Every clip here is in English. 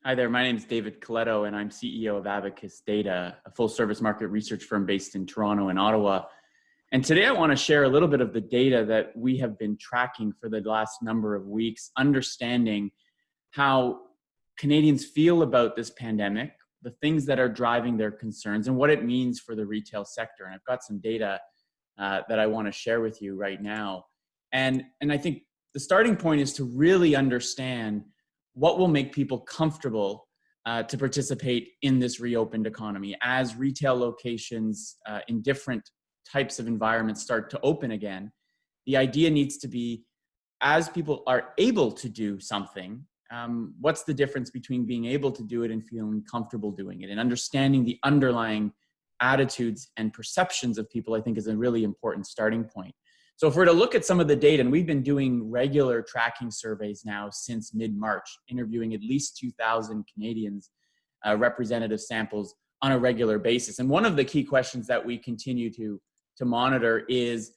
Hi there, my name is David Coletto and I'm CEO of Abacus Data, a full service market research firm based in Toronto and Ottawa. And today I want to share a little bit of the data that we have been tracking for the last number of weeks, understanding how Canadians feel about this pandemic, the things that are driving their concerns, and what it means for the retail sector. And I've got some data that I want to share with you right now. And I think the starting point is to really understand what will make people comfortable to participate in this reopened economy as retail locations in different types of environments start to open again. The idea needs to be, as people are able to do something, what's the difference between being able to do it and feeling comfortable doing it? And understanding the underlying attitudes and perceptions of people, I think, is a really important starting point. So if we're to look at some of the data, and we've been doing regular tracking surveys now since mid-March, interviewing at least 2,000 Canadians, representative samples on a regular basis. And one of the key questions that we continue to monitor is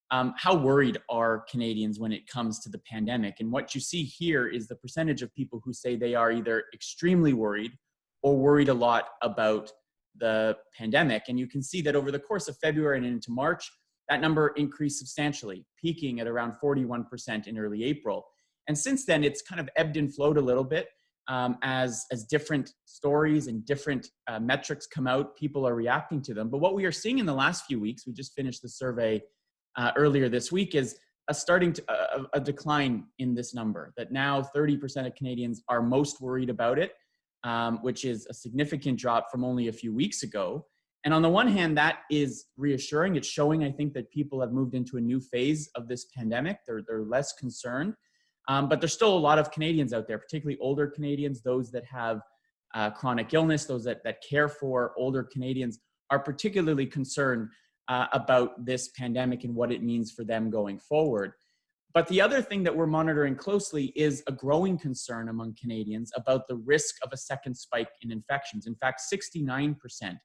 how worried are Canadians when it comes to the pandemic? And what you see here is the percentage of people who say they are either extremely worried or worried a lot about the pandemic. And you can see that over the course of February and into March, that number increased substantially, peaking at around 41% in early April. And since then, it's kind of ebbed and flowed a little bit as different stories and different metrics come out, people are reacting to them. But what we are seeing in the last few weeks, we just finished the survey earlier this week, is a decline in this number, that now 30% of Canadians are most worried about it, which is a significant drop from only a few weeks ago. And on the one hand, that is reassuring. It's showing, I think, that people have moved into a new phase of this pandemic. They're less concerned. But there's still a lot of Canadians out there, particularly older Canadians, those that have chronic illness, those that care for older Canadians, are particularly concerned about this pandemic and what it means for them going forward. But the other thing that we're monitoring closely is a growing concern among Canadians about the risk of a second spike in infections. In fact, 69%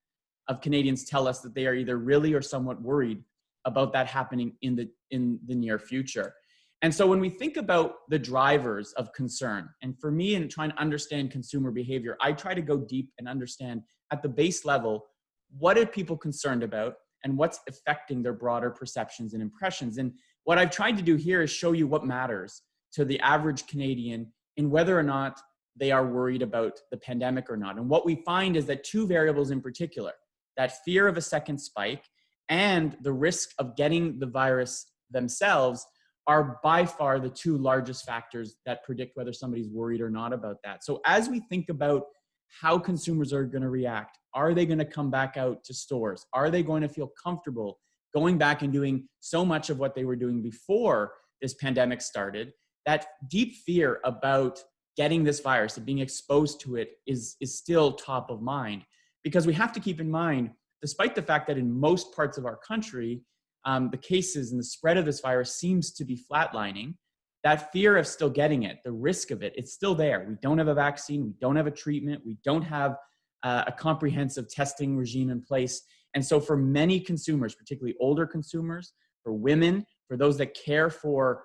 of Canadians tell us that they are either really or somewhat worried about that happening in the near future. And so when we think about the drivers of concern, and for me in trying to understand consumer behavior, I try to go deep and understand at the base level, what are people concerned about and what's affecting their broader perceptions and impressions. And what I've tried to do here is show you what matters to the average Canadian in whether or not they are worried about the pandemic or not. And what we find is that two variables in particular, that fear of a second spike and the risk of getting the virus themselves, are by far the two largest factors that predict whether somebody's worried or not about that. So as we think about how consumers are going to react, are they going to come back out to stores? Are they going to feel comfortable going back and doing so much of what they were doing before this pandemic started? That deep fear about getting this virus and being exposed to it is still top of mind. Because we have to keep in mind, despite the fact that in most parts of our country, the cases and the spread of this virus seems to be flatlining, that fear of still getting it, the risk of it, it's still there. We don't have a vaccine, we don't have a treatment, we don't have a comprehensive testing regime in place. And so for many consumers, particularly older consumers, for women, for those that care for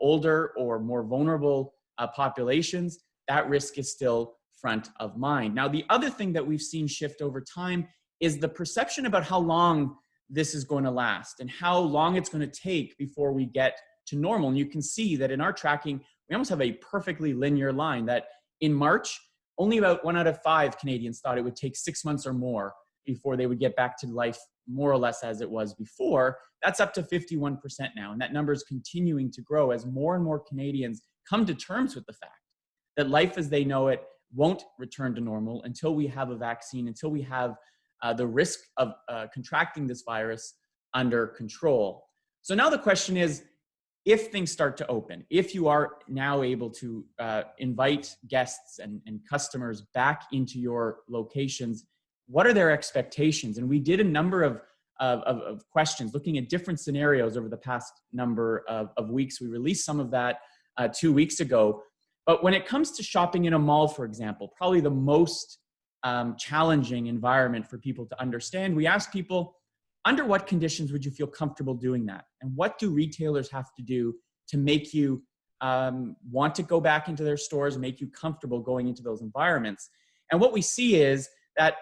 older or more vulnerable populations, that risk is still front of mind. Now, the other thing that we've seen shift over time is the perception about how long this is going to last and how long it's going to take before we get to normal. And you can see that in our tracking, we almost have a perfectly linear line that in March, only about 1 out of 5 Canadians thought it would take 6 months or more before they would get back to life more or less as it was before. That's up to 51% now. And that number is continuing to grow as more and more Canadians come to terms with the fact that life as they know it won't return to normal until we have a vaccine, until we have the risk of contracting this virus under control. So now the question is, if things start to open, if you are now able to invite guests and customers back into your locations, what are their expectations? And we did a number of questions looking at different scenarios over the past number of weeks. We released some of that 2 weeks ago. But when it comes to shopping in a mall, for example, probably the most challenging environment for people to understand, we asked people, under what conditions would you feel comfortable doing that? And what do retailers have to do to make you want to go back into their stores, make you comfortable going into those environments. And what we see is that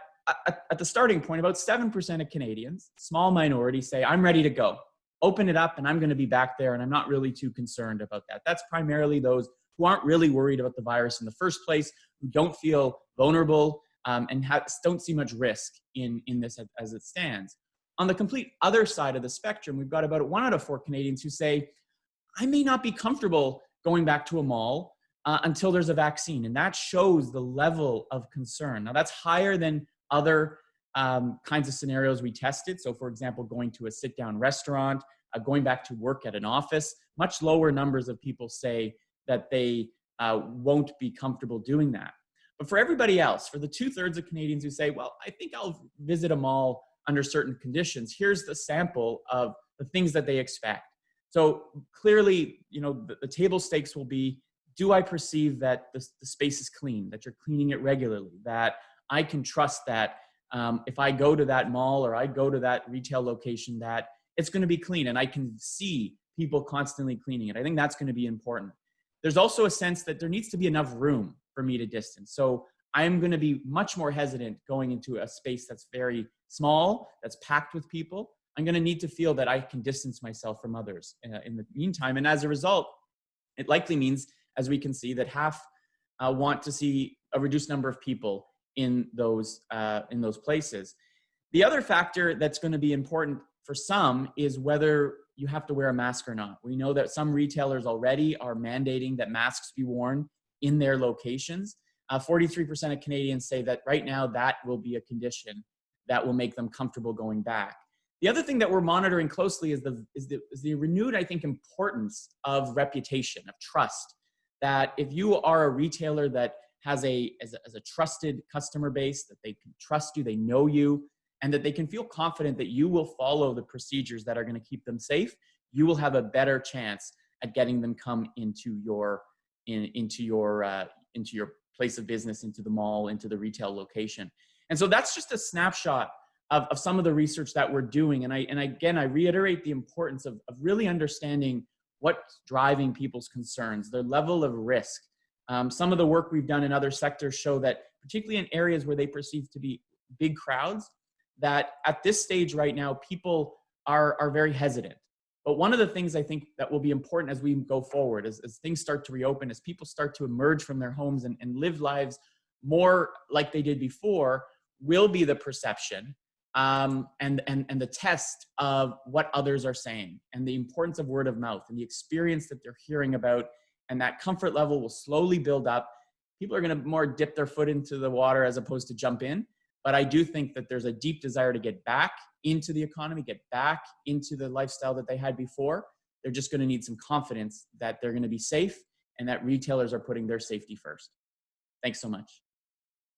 at the starting point, about 7% of Canadians, small minority, say, I'm ready to go. Open it up and I'm going to be back there and I'm not really too concerned about that. That's primarily those who aren't really worried about the virus in the first place, who don't feel vulnerable and don't see much risk in this as it stands. On the complete other side of the spectrum, we've got about 1 out of 4 Canadians who say, I may not be comfortable going back to a mall until there's a vaccine. And that shows the level of concern. Now, that's higher than other kinds of scenarios we tested. So, for example, going to a sit-down restaurant, going back to work at an office, much lower numbers of people say that they won't be comfortable doing that. But for everybody else, for the 2/3 of Canadians who say, well, I think I'll visit a mall under certain conditions, here's the sample of the things that they expect. So clearly, the table stakes will be, do I perceive that the space is clean, that you're cleaning it regularly, that I can trust that if I go to that mall or I go to that retail location, that it's going to be clean and I can see people constantly cleaning it. I think that's going to be important. There's also a sense that there needs to be enough room for me to distance. So I'm going to be much more hesitant going into a space that's very small, that's packed with people. I'm going to need to feel that I can distance myself from others in the meantime. And as a result, it likely means, as we can see, that half want to see a reduced number of people in those places. The other factor that's going to be important for some is whether you have to wear a mask or not. We know that some retailers already are mandating that masks be worn in their locations. 43% of Canadians say that right now that will be a condition that will make them comfortable going back. The other thing that we're monitoring closely is the renewed, I think, importance of reputation, of trust. That if you are a retailer that has a trusted customer base, that they can trust you, they know you, and that they can feel confident that you will follow the procedures that are going to keep them safe, you will have a better chance at getting them come into your place of business, into the mall, into the retail location. And so that's just a snapshot of some of the research that we're doing. And I reiterate the importance of really understanding what's driving people's concerns, their level of risk. Some of the work we've done in other sectors show that, particularly in areas where they perceive to be big crowds, that at this stage right now, people are very hesitant. But one of the things I think that will be important as we go forward, as things start to reopen, as people start to emerge from their homes and live lives more like they did before, will be the perception and the test of what others are saying, and the importance of word of mouth and the experience that they're hearing about, and that comfort level will slowly build up. People are going to more dip their foot into the water as opposed to jump in. But I do think that there's a deep desire to get back into the economy, get back into the lifestyle that they had before. They're just going to need some confidence that they're going to be safe and that retailers are putting their safety first. Thanks so much.